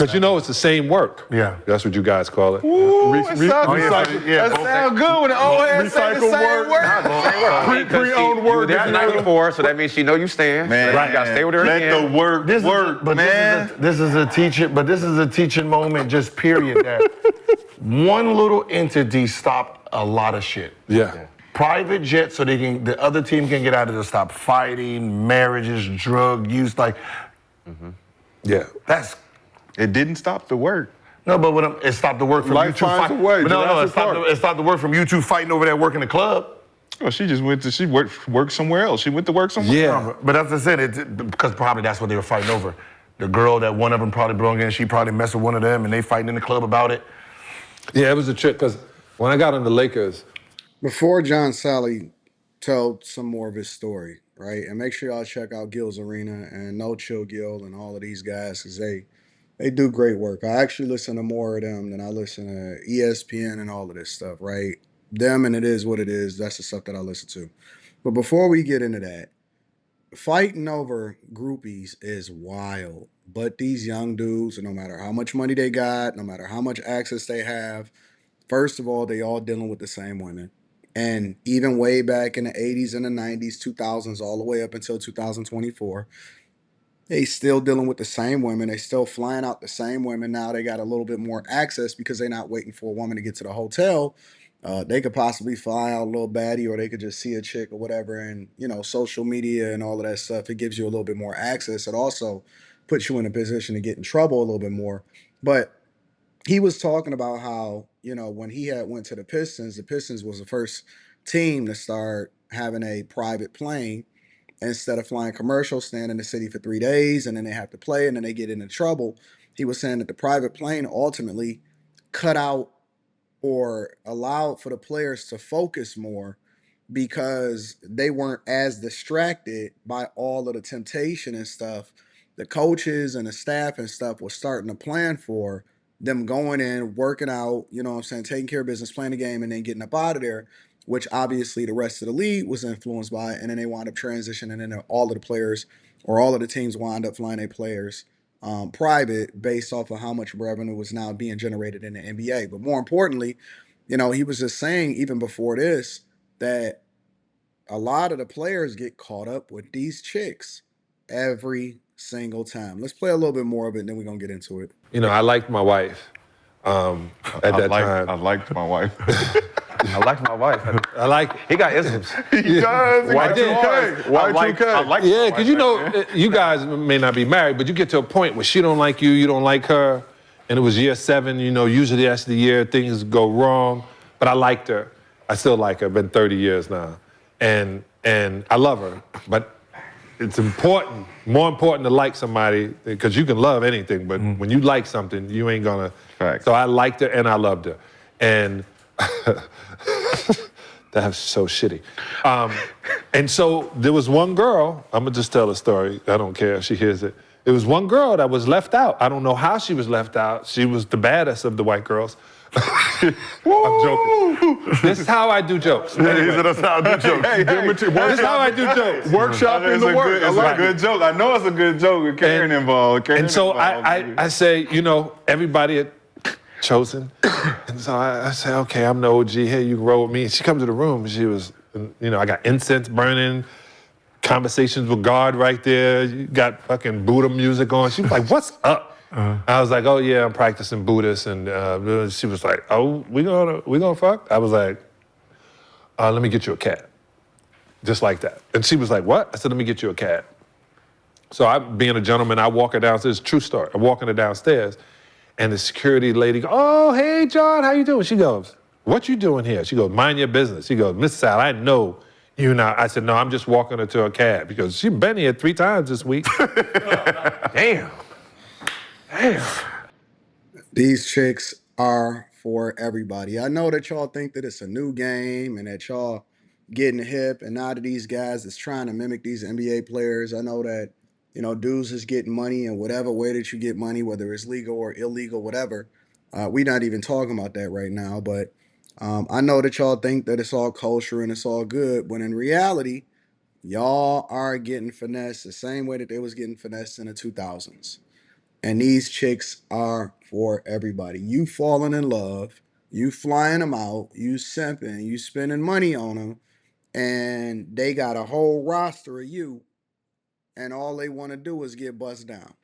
Because you know it's the same work. Yeah. That's what you guys call it. Ooh, that sounds good when the old head say the same word. Pre-owned work. This is night before, so that means she know you stand. Man, right. You gotta stay with her let again. the work work, man. This is a teaching moment, just period. That one little entity stopped a lot of shit. Yeah. Private jet, so the other team can get out of there, stop fighting, marriages, drug use, like. Yeah. It didn't stop the work. No, but it stopped the work from you two fighting. It stopped the work from you two fighting over there working the club. Well, she just worked somewhere else. She went to work somewhere else. Yeah. But as I said, because probably that's what they were fighting over. The girl that one of them probably brought in, she probably messed with one of them, and they fighting in the club about it. Yeah, it was a trick, because when I got on the Lakers. Before John Salley told some more of his story, right? And make sure y'all check out Gil's Arena and No Chill Gil and all of these guys, because they do great work. I actually listen to more of them than I listen to ESPN and all of this stuff, right? Them and It Is What It Is, that's the stuff that I listen to. But before we get into that, fighting over groupies is wild. But these young dudes, no matter how much money they got, no matter how much access they have, first of all, they all dealing with the same women. And even way back in the 80s and the 90s, 2000s, all the way up until 2024, they still dealing with the same women. They still flying out the same women. Now they got a little bit more access because they're not waiting for a woman to get to the hotel. They could possibly fly out a little baddie, or they could just see a chick or whatever. And, social media and all of that stuff, it gives you a little bit more access. It also puts you in a position to get in trouble a little bit more. But he was talking about how, when he had went to the Pistons was the first team to start having a private plane instead of flying commercial, staying in the city for 3 days, and then they have to play, and then they get into trouble. He was saying that the private plane ultimately cut out or allowed for the players to focus more because they weren't as distracted by all of the temptation and stuff. The coaches and the staff and stuff was starting to plan for them going in, working out, taking care of business, playing the game, and then getting up out of there, which obviously the rest of the league was influenced by. And then they wound up transitioning, and then all of the players or all of the teams wound up flying their players private based off of how much revenue was now being generated in the NBA. But more importantly, he was just saying even before this that a lot of the players get caught up with these chicks every single time. Let's play a little bit more of it, and then we're going to get into it. I liked my wife at that time. I liked my wife. I liked my wife. He got isms. He does. Y2K. Yeah, because you guys may not be married, but you get to a point where she don't like you, you don't like her, and it was year 7. Usually that's the year things go wrong. But I liked her. I still like her. Been 30 years now, and I love her. But it's important, more important to like somebody, because you can love anything, but when you like something, you ain't gonna. Fact. So I liked her and I loved her, and that's so shitty. And so there was one girl. I'm gonna just tell a story. I don't care if she hears it. There was one girl that was left out. I don't know how she was left out. She was the baddest of the white girls. I'm joking. This is how I do jokes. Anyway. That's how I do jokes. This is how I do jokes. Workshop in the work. It's a good joke. I know it's a good joke with Karen involved. And so I say, everybody had chosen. And so I say, okay, I'm the OG. Hey, you can roll with me. And she comes to the room. She was, I got incense burning, conversations with God right there. You got fucking Buddha music on. She was like, what's up? I was like, oh yeah, I'm practicing Buddhist, and she was like, oh, we gonna fuck? I was like, let me get you a cab, just like that. And she was like, what? I said, let me get you a cab. So I, being a gentleman, I walk her downstairs. True story. I'm walking her downstairs, and the security lady goes, oh, hey John, how you doing? She goes, what you doing here? She goes, mind your business. She goes, Miss Sal, I know you now. I said, no, I'm just walking her to a cab because she's been here 3 times this week. Damn. These chicks are for everybody. I know that y'all think that it's a new game and that y'all getting hip, and now that these guys is trying to mimic these NBA players, I know that, dudes is getting money in whatever way that you get money, whether it's legal or illegal, whatever. We're not even talking about that right now, but I know that y'all think that it's all kosher and it's all good, when in reality, y'all are getting finessed the same way that they was getting finessed in the 2000s. And these chicks are for everybody. You falling in love, you flying them out, you simping, you spending money on them, and they got a whole roster of you, and all they want to do is get bust down.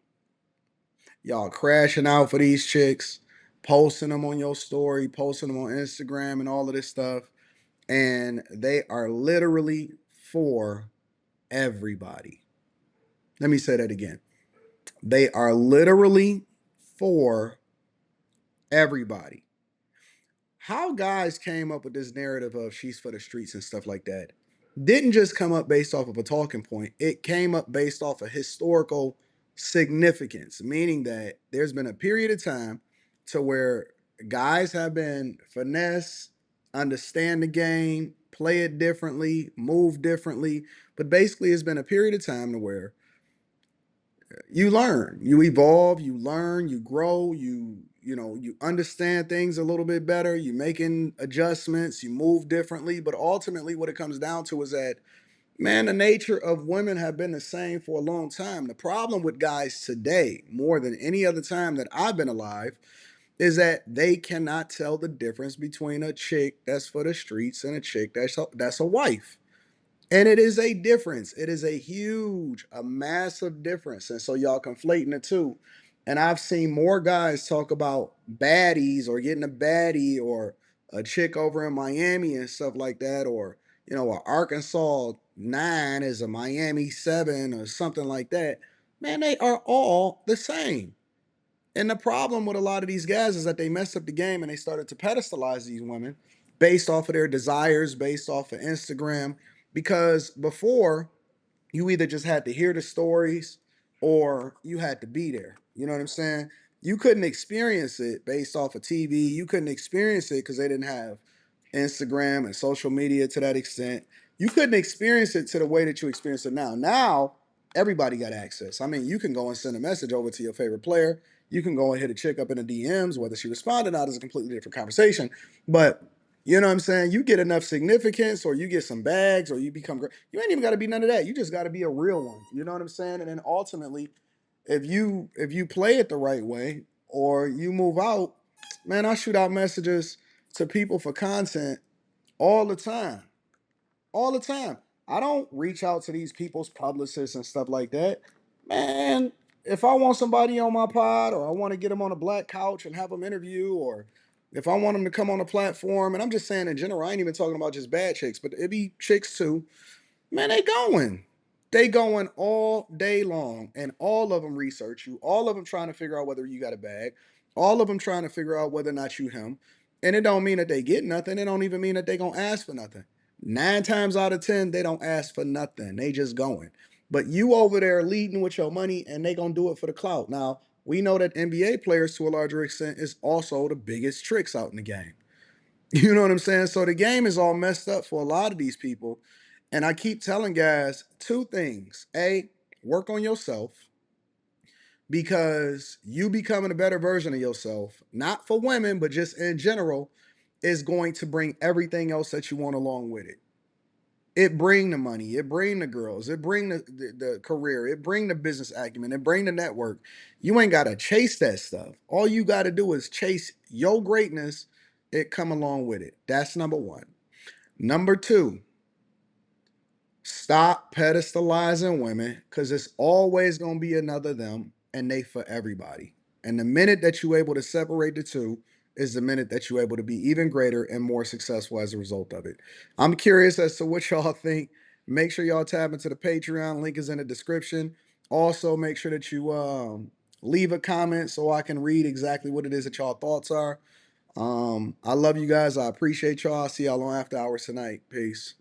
Y'all crashing out for these chicks, posting them on your story, posting them on Instagram, and all of this stuff. And they are literally for everybody. Let me say that again. They are literally for everybody. How guys came up with this narrative of she's for the streets and stuff like that didn't just come up based off of a talking point. It came up based off of historical significance, meaning that there's been a period of time to where guys have been finesse, understand the game, play it differently, move differently. But basically, it's been a period of time to where you learn, you evolve, you learn, you grow, you understand things a little bit better, you making adjustments, you move differently. But ultimately what it comes down to is that, man, the nature of women have been the same for a long time. The problem with guys today, more than any other time that I've been alive, is that they cannot tell the difference between a chick that's for the streets and a chick that's a wife. And it is a difference. It is a huge, a massive difference. And so y'all conflating the two. And I've seen more guys talk about baddies or getting a baddie or a chick over in Miami and stuff like that, or a Arkansas 9 is a Miami 7 or something like that. Man, they are all the same. And the problem with a lot of these guys is that they messed up the game and they started to pedestalize these women based off of their desires, based off of Instagram. Because before, you either just had to hear the stories or you had to be there. You know what I'm saying? You couldn't experience it based off of TV. You couldn't experience it because they didn't have Instagram and social media to that extent. You couldn't experience it to the way that you experience it now. Now, everybody got access. I mean, you can go and send a message over to your favorite player. You can go and hit a chick up in the DMs. Whether she responded or not is a completely different conversation. But you know what I'm saying? You get enough significance or you get some bags or you become great. You ain't even got to be none of that. You just got to be a real one. You know what I'm saying? And then ultimately, if you play it the right way or you move out, man, I shoot out messages to people for content all the time. All the time. I don't reach out to these people's publicists and stuff like that. Man, if I want somebody on my pod or I want to get them on a black couch and have them interview, or if I want them to come on a platform, and I'm just saying in general, I ain't even talking about just bad chicks, but it be chicks too. Man, they going. They going all day long, and all of them research you. All of them trying to figure out whether you got a bag. All of them trying to figure out whether or not you him. And it don't mean that they get nothing. It don't even mean that they gonna ask for nothing. 9 times out of 10, they don't ask for nothing. They just going. But you over there leading with your money, and they gonna do it for the clout. Now we know that NBA players, to a larger extent, is also the biggest tricks out in the game. You know what I'm saying? So the game is all messed up for a lot of these people. And I keep telling guys two things. A, work on yourself, because you becoming a better version of yourself, not for women, but just in general, is going to bring everything else that you want along with it. It bring the money, it bring the girls, it bring the career, it bring the business acumen, it bring the network. You ain't got to chase that stuff. All you got to do is chase your greatness. It come along with it. That's number one. Number two, stop pedestalizing women, because it's always going to be another them and they for everybody. And the minute that you're able to separate the two is the minute that you're able to be even greater and more successful as a result of it. I'm curious as to what y'all think. Make sure y'all tap into the Patreon. Link is in the description. Also, make sure that you leave a comment so I can read exactly what it is that y'all thoughts are. I love you guys. I appreciate y'all. I'll see y'all on After Hours tonight. Peace.